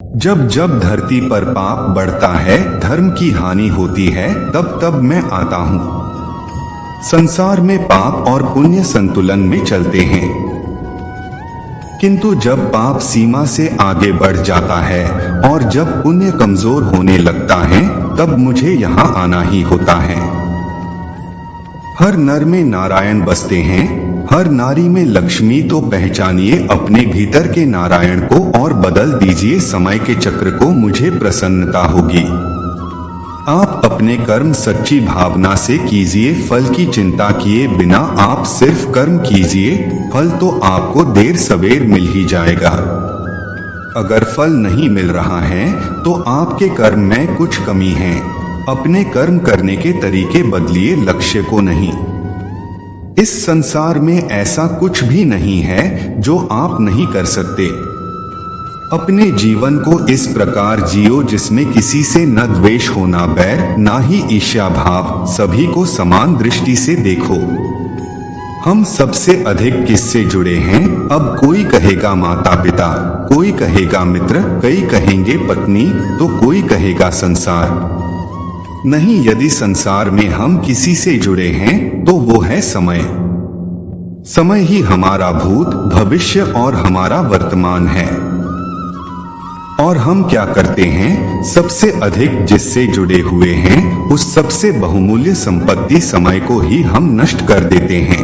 जब जब धरती पर पाप बढ़ता है, धर्म की हानि होती है, तब तब मैं आता हूँ। संसार में पाप और पुण्य संतुलन में चलते हैं, किंतु जब पाप सीमा से आगे बढ़ जाता है और जब पुण्य कमजोर होने लगता है, तब मुझे यहाँ आना ही होता है। हर नर में नारायण बसते हैं, हर नारी में लक्ष्मी, तो पहचानिए अपने भीतर के नारायण को और बदल दीजिए समय के चक्र को, मुझे प्रसन्नता होगी। आप अपने कर्म सच्ची भावना से कीजिए, फल की चिंता किए बिना आप सिर्फ कर्म कीजिए, फल तो आपको देर सवेर मिल ही जाएगा। अगर फल नहीं मिल रहा है तो आपके कर्म में कुछ कमी है। अपने कर्म करने के तरीके बदलिए, लक्ष्य को नहीं। इस संसार में ऐसा कुछ भी नहीं है जो आप नहीं कर सकते। अपने जीवन को इस प्रकार जियो जिसमें किसी से न द्वेष हो, ना बैर, ना ही ईर्ष्या भाव, सभी को समान दृष्टि से देखो। हम सबसे अधिक किससे जुड़े हैं? अब कोई कहेगा माता पिता, कोई कहेगा मित्र, कई कहेंगे पत्नी, तो कोई कहेगा संसार। नहीं, यदि संसार में हम किसी से जुड़े हैं तो वो है समय। समय ही हमारा भूत, भविष्य और हमारा वर्तमान है। और हम क्या करते हैं? सबसे अधिक जिससे जुड़े हुए हैं, उस सबसे बहुमूल्य संपत्ति समय को ही हम नष्ट कर देते हैं।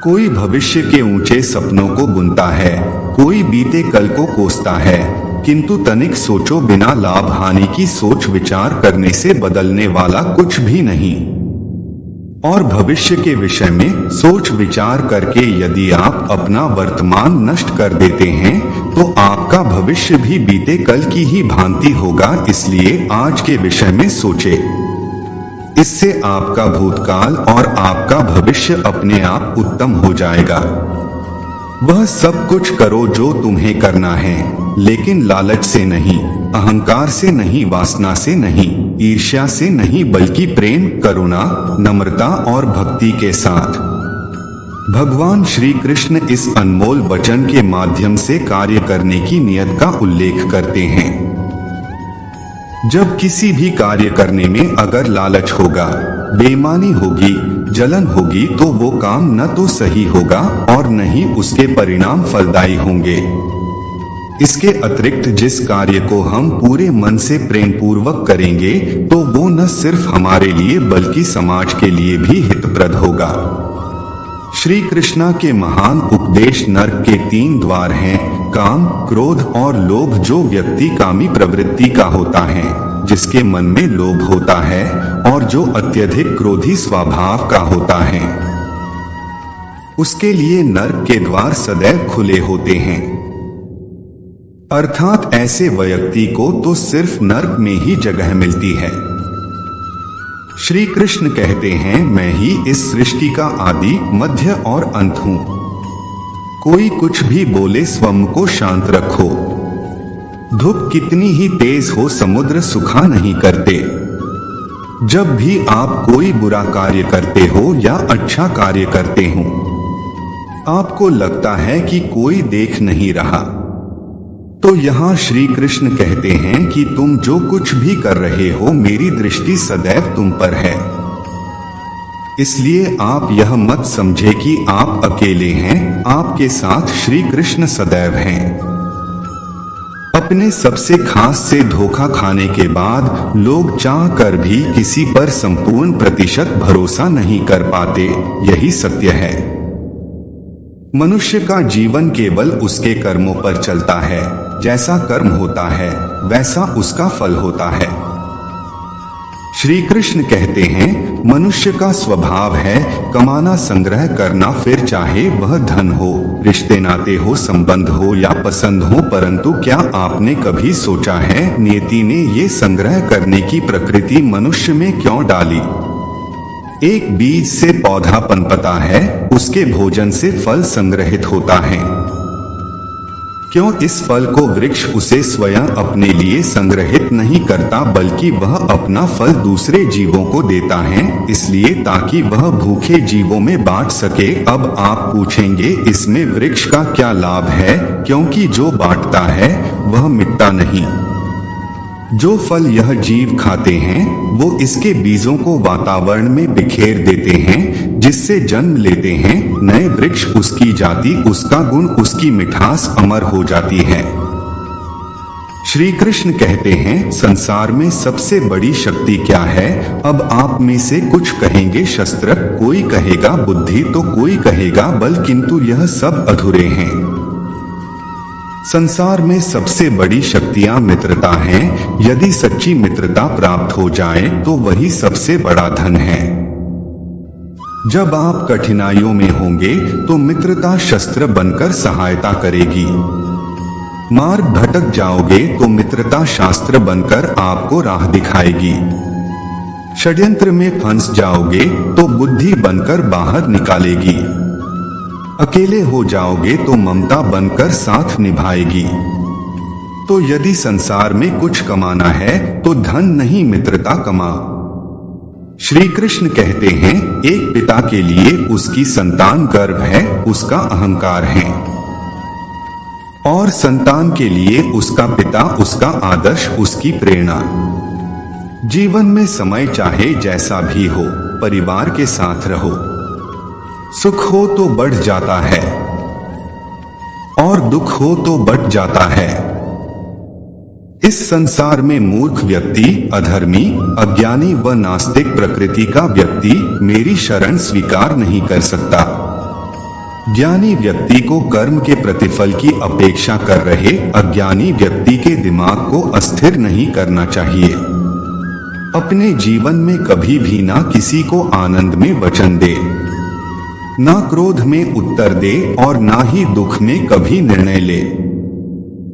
कोई भविष्य के ऊंचे सपनों को बुनता है, कोई बीते कल को कोसता है, किंतु तनिक सोचो, बिना लाभ हानि की सोच विचार करने से बदलने वाला कुछ भी नहीं। और भविष्य के विषय में सोच विचार करके यदि आप अपना वर्तमान नष्ट कर देते हैं तो आपका भविष्य भी बीते कल की ही भांति होगा। इसलिए आज के विषय में सोचे, इससे आपका भूतकाल और आपका भविष्य अपने आप उत्तम हो जाएगा। वह सब कुछ करो जो तुम्हें करना है, लेकिन लालच से नहीं, अहंकार से नहीं, वासना से नहीं, ईर्ष्या से नहीं, बल्कि प्रेम, करुणा, नम्रता और भक्ति के साथ। भगवान श्री कृष्ण इस अनमोल वचन के माध्यम से कार्य करने की नियत का उल्लेख करते हैं। जब किसी भी कार्य करने में अगर लालच होगा, बेईमानी होगी, जलन होगी, तो वो काम न तो सही होगा और न ही उसके परिणाम फलदायी होंगे। इसके अतिरिक्त जिस कार्य को हम पूरे मन से प्रेम पूर्वक करेंगे तो वो न सिर्फ हमारे लिए बल्कि समाज के लिए भी हितप्रद होगा। श्री कृष्णा के महान उपदेश नरक के 3 द्वार हैं, काम, क्रोध और लोभ। जो व्यक्ति कामी प्रवृत्ति का होता है, जिसके मन में लोभ होता है और जो अत्यधिक क्रोधी स्वभाव का होता है, उसके लिए नरक के द्वार सदैव खुले होते हैं। अर्थात ऐसे व्यक्ति को तो सिर्फ नरक में ही जगह मिलती है। श्री कृष्ण कहते हैं, मैं ही इस सृष्टि का आदि, मध्य और अंत हूं। कोई कुछ भी बोले, स्वयं को शांत रखो। धूप कितनी ही तेज हो, समुद्र सुखा नहीं करते। जब भी आप कोई बुरा कार्य करते हो या अच्छा कार्य करते हो, आपको लगता है कि कोई देख नहीं रहा, तो यहाँ श्री कृष्ण कहते हैं कि तुम जो कुछ भी कर रहे हो, मेरी दृष्टि सदैव तुम पर है। इसलिए आप यह मत समझे कि आप अकेले हैं, आपके साथ श्री कृष्ण सदैव हैं। अपने सबसे खास से धोखा खाने के बाद लोग चाह कर भी किसी पर संपूर्ण प्रतिशत भरोसा नहीं कर पाते, यही सत्य है। मनुष्य का जीवन केवल उसके कर्मों पर चलता है। जैसा कर्म होता है वैसा उसका फल होता है। श्री कृष्ण कहते हैं, मनुष्य का स्वभाव है कमाना, संग्रह करना, फिर चाहे वह धन हो, रिश्ते नाते हो, संबंध हो या पसंद हो। परंतु क्या आपने कभी सोचा है, नियति ने ये संग्रह करने की प्रकृति मनुष्य में क्यों डाली? एक बीज से पौधा पनपता है, उसके भोजन से फल संग्रहित होता है। क्यों इस फल को वृक्ष उसे स्वयं अपने लिए संग्रहित नहीं करता, बल्कि वह अपना फल दूसरे जीवों को देता है, इसलिए ताकि वह भूखे जीवों में बांट सके। अब आप पूछेंगे इसमें वृक्ष का क्या लाभ है, क्योंकि जो बांटता है वह मिटता नहीं। जो फल यह जीव खाते हैं वो इसके बीजों को वातावरण में बिखेर देते हैं, जिससे जन्म लेते हैं नए वृक्ष। उसकी जाति, उसका गुण, उसकी मिठास अमर हो जाती है। श्री कृष्ण कहते हैं संसार में सबसे बड़ी शक्ति क्या है। अब आप में से कुछ कहेंगे शस्त्र, कोई कहेगा बुद्धि, तो कोई कहेगा बल, किंतु यह सब अधूरे हैं। संसार में सबसे बड़ी शक्तियां मित्रता हैं। यदि सच्ची मित्रता प्राप्त हो जाए तो वही सबसे बड़ा धन है। जब आप कठिनाइयों में होंगे तो मित्रता शस्त्र बनकर सहायता करेगी। मार्ग भटक जाओगे तो मित्रता शास्त्र बनकर आपको राह दिखाएगी। षड्यंत्र में फंस जाओगे तो बुद्धि बनकर बाहर निकालेगी। अकेले हो जाओगे तो ममता बनकर साथ निभाएगी। तो यदि संसार में कुछ कमाना है तो धन नहीं, मित्रता कमा। श्री कृष्ण कहते हैं एक पिता के लिए उसकी संतान गर्व है, उसका अहंकार है, और संतान के लिए उसका पिता, उसका आदर्श, उसकी प्रेरणा। जीवन में समय चाहे जैसा भी हो, परिवार के साथ रहो। सुख हो तो बढ़ जाता है और दुख हो तो बढ़ जाता है। इस संसार में मूर्ख व्यक्ति, अधर्मी, अज्ञानी व नास्तिक प्रकृति का व्यक्ति मेरी शरण स्वीकार नहीं कर सकता। ज्ञानी व्यक्ति को कर्म के प्रतिफल की अपेक्षा कर रहे अज्ञानी व्यक्ति के दिमाग को अस्थिर नहीं करना चाहिए। अपने जीवन में कभी भी ना किसी को आनंद में वचन दे, ना क्रोध में उत्तर दे, और ना ही दुख में कभी निर्णय ले।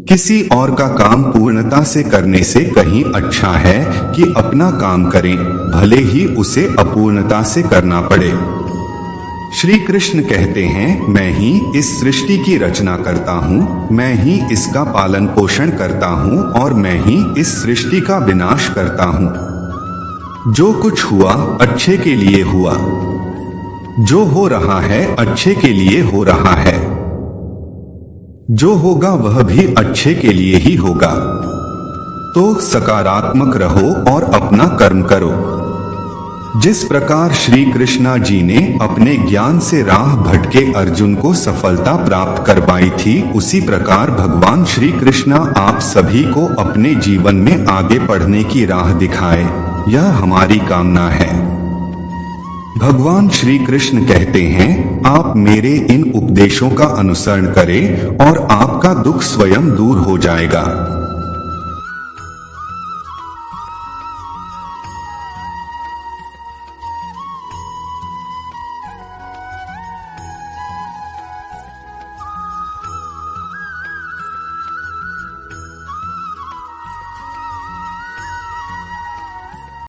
किसी और का काम पूर्णता से करने से कहीं अच्छा है कि अपना काम करें, भले ही उसे अपूर्णता से करना पड़े। श्री कृष्ण कहते हैं मैं ही इस सृष्टि की रचना करता हूँ, मैं ही इसका पालन पोषण करता हूँ, और मैं ही इस सृष्टि का विनाश करता हूँ। जो कुछ हुआ अच्छे के लिए हुआ, जो हो रहा है अच्छे के लिए हो रहा है, जो होगा वह भी अच्छे के लिए ही होगा। तो सकारात्मक रहो और अपना कर्म करो। जिस प्रकार श्री कृष्णा जी ने अपने ज्ञान से राह भटके अर्जुन को सफलता प्राप्त करवाई थी, उसी प्रकार भगवान श्री कृष्णा आप सभी को अपने जीवन में आगे बढ़ने की राह दिखाए, यह हमारी कामना है। भगवान श्री कृष्ण कहते हैं आप मेरे इन उपदेशों का अनुसरण करें और आपका दुख स्वयं दूर हो जाएगा।